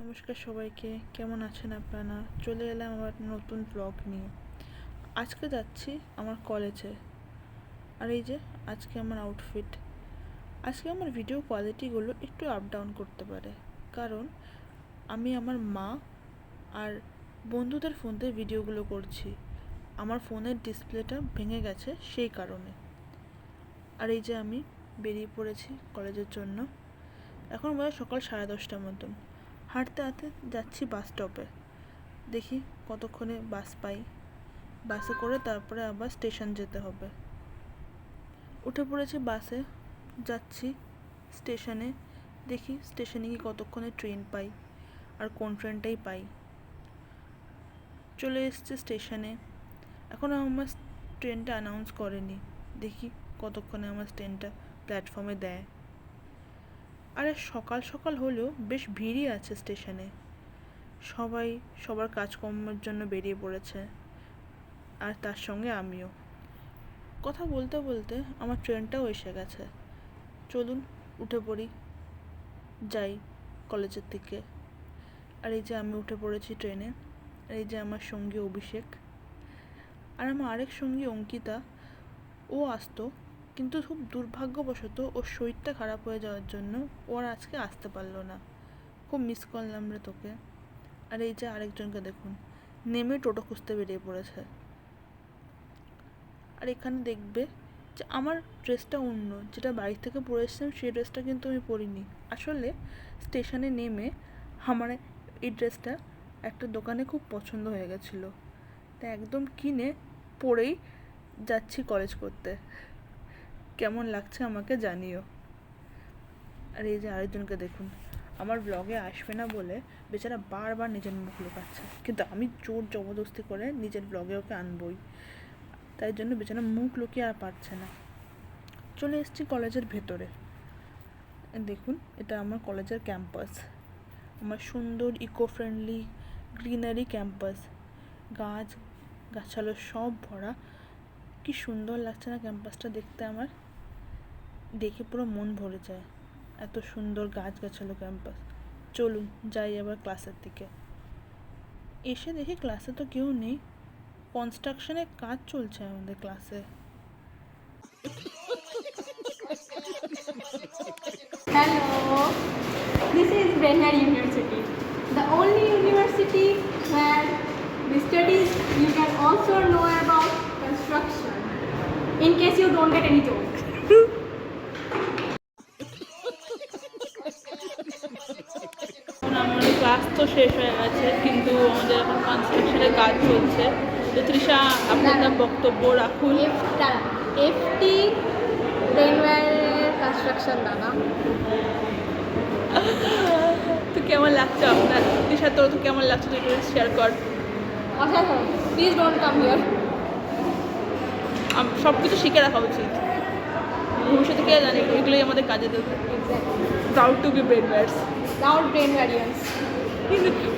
নমস্কার সবাইকে, কেমন আছেন আপনারা? চলে এলাম আবার নতুন ব্লগ নিয়ে। আজকে যাচ্ছি আমার কলেজে। আর এই যে আজকে আমার আউটফিট। আজকে আমার ভিডিও কোয়ালিটিগুলো একটু আপ ডাউন করতে পারে, কারণ আমি আমার মা আর বন্ধুদের ফোন দিয়ে ভিডিওগুলো করছি। আমার ফোনের ডিসপ্লেটা ভেঙে গেছে সেই কারণে। আর এই যে আমি বেরিয়ে পড়েছি কলেজের জন্য। এখন বাজে সকাল 10:30 মতন। হাঁটতে হাঁটতে যাচ্ছি বাস স্টপে। দেখি কতক্ষণে বাস পাই। বাসে করে তারপরে আবার স্টেশন যেতে হবে। উঠে পড়েছি বাসে, যাচ্ছি স্টেশনে। দেখি স্টেশনে গিয়ে কতক্ষণে ট্রেন পাই আর কোন ট্রেনটাই পাই। চলে এসেছি স্টেশনে। এখনও আমার ট্রেনটা অ্যানাউন্স করেনি। দেখি কতক্ষণে আমার ট্রেনটা প্ল্যাটফর্মে দেয়। আরে সকাল সকাল হলেও বেশ ভিড়ই আছে স্টেশনে। সবাই সবার কাজকর্মের জন্য বেরিয়ে পড়েছে, আর তার সঙ্গে আমিও। কথা বলতে বলতে আমার ট্রেনটাও এসে গেছে। চলুন উঠে পড়ি, যাই কলেজের দিকে। আর এই যে আমি উঠে পড়েছি ট্রেনে। আর এই যে আমার সঙ্গী অভিষেক, আর আমার আরেক সঙ্গী অঙ্কিতা। ও আসতো, কিন্তু খুব দুর্ভাগ্যবশত ওর শরীরটা খারাপ হয়ে যাওয়ার জন্য ও আর আজকে আসতে পারলো না। খুব মিস করলাম রে তোকে। আর এই যে আরেকজনকে দেখুন, নেমে টোটো খুঁজতে বেরিয়ে পড়েছে। আর এখানে দেখবে যে আমার ড্রেসটা অন্য, যেটা বাড়ি থেকে পরে এসেছিলাম সেই ড্রেসটা কিন্তু আমি পরিনি। আসলে স্টেশনে নেমে আমার এই ড্রেসটা একটা দোকানে খুব পছন্দ হয়ে গেছিলো, তাই একদম কিনে পরেই যাচ্ছি কলেজ করতে। কেমন লাগছে আমাকে জানিও। আর এই যে আরেকজনকে দেখুন, আমার ব্লগে আসবে না বলে বেচারা বারবার নিজের মুখ লুকাচ্ছে, কিন্তু আমি জোর জবরদস্তি করে নিজের ব্লগে ওকে আনবই। তাই জন্য বেচারা মুখ লুকিয়ে আর পারছে না। চলে এসেছি কলেজের ভেতরে। দেখুন, এটা আমার কলেজের ক্যাম্পাস। আমার সুন্দর ইকো ফ্রেন্ডলি গ্রিনারি ক্যাম্পাস। গাছ গাছালো সব ভরা। কি সুন্দর লাগছে না ক্যাম্পাসটা দেখতে? আমার দেখে পুরো মন ভরে যায়, এত সুন্দর গাছ গাছালো ক্যাম্পাস। চলুন যাই এবার ক্লাসের দিকে। এসে দেখি ক্লাসে তো কেউ নেই। কনস্ট্রাকশনের কাজ চলছে আমাদের ক্লাসে। Hello, this is Brennard University, the only university where the studies you can also know about construction, in case you don't get any job. আমাদের ক্লাস তো শেষ হয়ে গেছে, কিন্তু আমাদের এখন কনস্ট্রাকশনের কাজ চলছে। তো তৃষা, আপনার বক্তব্য রাখুন। FT ব্রেনওয়্যারের কনস্ট্রাকশন দাদা। তো কেমন লাগছে আপনার? তৃষা, তোর তো কেমন লাগছে তুই একটু শেয়ার কর। অসাধারণ, প্লিজ ডোন্ট কাম হিয়ার। সব কিছু শিখে রাখা উচিত, ভবিষ্যতে কে জানে, এগুলোই আমাদের কাজে দেবে। Proud to be Brainwares. Proud Brainwarians.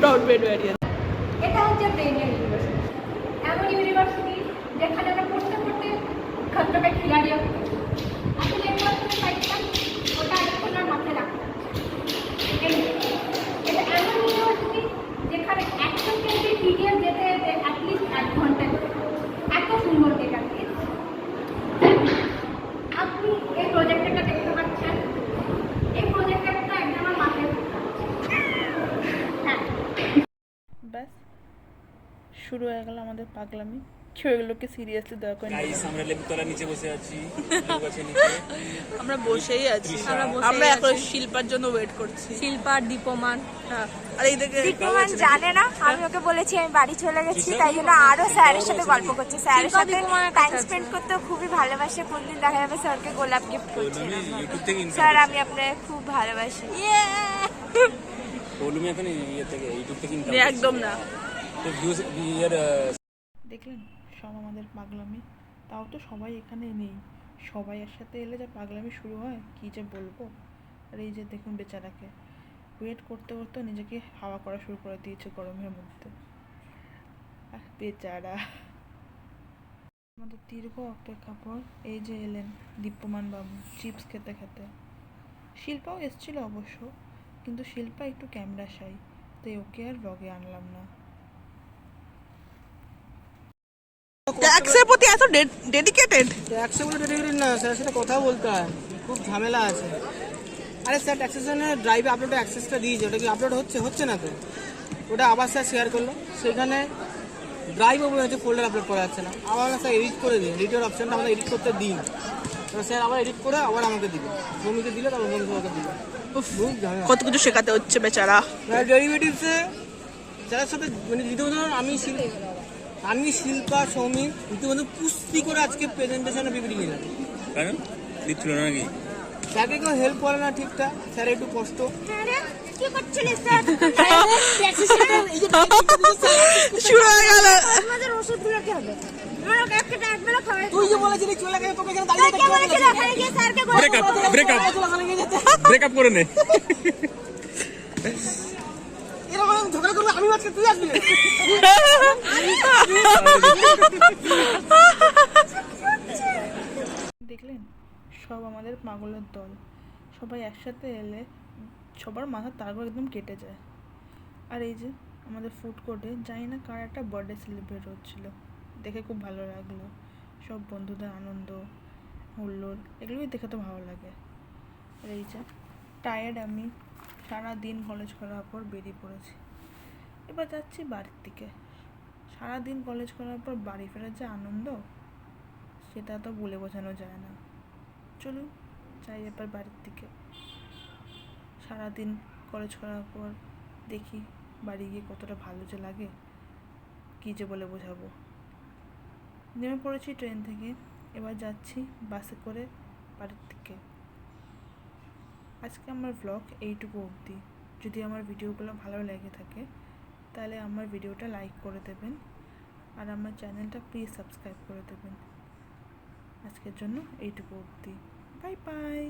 Proud Brainwarians. এটা হচ্ছে ব্রেনওয়্যার ইউনিভার্সিটি, এমন ইউনিভার্সিটি যেখানে আমরা পড়তে পড়তে খন্ডকে খিলাড়িও আসলে ইউনিভার্সিটি সাইটটা ওটা এখন আর মাথায় রাখতে এটা এমন ইউনিভার্সিটি যেখানে 100 কেজি পিডিএফ যেতে যেতে অ্যাটলিস্ট 1 ঘন্টা করে। এত সুন্দর ডেটা। আপনি এই প্রজেক্টরটা দেখতে পাচ্ছেন, এই প্রজেক্টরটা একদম আমার মাথায়। হ্যাঁ, ব্যাস শুরু হয়ে গেল আমাদের পাগলামি। কেউ এগুলোকে সিরিয়াসলি দয়া করে গাইস, আমরা লেবুতলার নিচে বসে আছি। লোক আছে নিচে। আমরা বসেই আছি। আমরা এখন শিল্পার জন্য ওয়েট করছি। শিল্পার দীপমান। হ্যাঁ, আর এই দেখে দীপমান জানে না, আমি ওকে বলেছি আমি বাড়ি চলে গেছি, তাই জন্য আরো স্যারের সাথে গল্প করছে। স্যারের সাথে টাইম স্পেন্ড করতে খুবই ভালোবাসে। কোনদিন দেখা যাবে স্যারকে গোলাপ গিফট করছে। ইউটিউব থেকে স্যার, আমি আপনাকে খুব ভালোবাসি। বলুমি এখন ইয়ে থেকে ইউটিউব থেকে একদম না। তো ভিউজ ইয়ার দেখলেন সব আমাদের পাগলামি। তাও তো সবাই এখানে নেই, সবাই একসাথে এলে যা পাগলামি শুরু হয় কী যে বলবো। আর এই যে দেখুন বেচারাকে ওয়েট করতে করতে নিজেকে হাওয়া করা শুরু করে দিয়েছে গরমের মধ্যে। বেচারা। আমাদের দীর্ঘ অপেক্ষা পর এই যে এলেন দীপ্যমান বাবু চিপস খেতে খেতে। শিল্পাও এসেছিল অবশ্য, কিন্তু শিল্পা একটু ক্যামেরা শাই, তাই ওকে আর ব্লগে আনলাম না। ট্যাক্সের প্রতি এত ডেডিকেটেড? ট্যাক্সে বলে ডেলিভারি না, স্যারের সাথে কথা বলতে হয়, খুব ঝামেলা আছে। আরে স্যার ট্যাক্সেশনের ড্রাইভে আপলোডে অ্যাক্সেসটা দিয়েছে, ওটা কি আপলোড হচ্ছে না তো, ওটা আবার স্যার শেয়ার করলো, সেখানে ড্রাইভ ওপেন হচ্ছে, ফোল্ডার আপলোড করা যাচ্ছে না। আবার স্যার এডিট করে দিন, এডিটের অপশানটা আমাদের এডিট করতে দিন, এবার স্যার আবার এডিট করে আবার আমাকে দিবে, ভূমিকে দিলে তারপর ভূমি তোমাকে দিবে। কত কিছু শেখাতে হচ্ছে বেচারা। ডেরিভেটিভসে স্যারের সাথে মানে রীতিমতো আমি শিল্পা সৌমিক রীতিমতো কুস্তি করে আজকে প্রেজেন্টেশনে পিপিটি নিলাম। কেন দিচ্ছিল না নাকি? স্যারকে কেউ হেল্প করে না ঠিকঠাক, স্যার একটু কষ্ট। শুরু হয়ে গেল। তুই যে বলেছিলি চলে গেছে, তোকে কেন দাঁড়িয়ে থাকতে বলেছিলি? ব্রেকআপ করে নে। এরকম ঝগড়া করবো আমি আজকে, তুই আসবি। দেখলেন, সব আমাদের পাগলের দল। সবাই একসাথে এলে সবার মাথার তারগুলো একদম কেটে যায়। আর এই যে আমাদের ফুড কোর্টে জানি না কার একটা বার্থডে সেলিব্রেট হচ্ছিলো, দেখে খুব ভালো লাগলো। সব বন্ধুদের আনন্দ হুল্লোড় এগুলোই দেখে তো ভালো লাগে। আর এই যে টায়ার্ড আমি, সারা দিন কলেজ করার পর বেরিয়ে পড়েছি, এবার যাচ্ছি বাড়ির দিকে। সারাদিন কলেজ করার পর বাড়ি ফেরার যে আনন্দ, সেটা তো বলে বোঝানো যায় না। চলুন যাই এবার বাড়ির দিকে। সারাদিন কলেজ করার পর দেখি বাড়ি গিয়ে কতটা ভালো যে লাগে, কী যে বলে বোঝাবো। নেমে পড়েছি ট্রেন থেকে, এবার যাচ্ছি বাসে করে বাড়ির দিকে। আজকে আমার ব্লগ এইটুকু অবধি। যদি আমার ভিডিওগুলো ভালো লেগে থাকে তাহলে আমার ভিডিওটা লাইক করে দেবেন, আর আমার চ্যানেলটা প্লিজ সাবস্ক্রাইব করে দেবেন। আজকের জন্য এইটুকু অবধি। Bye bye.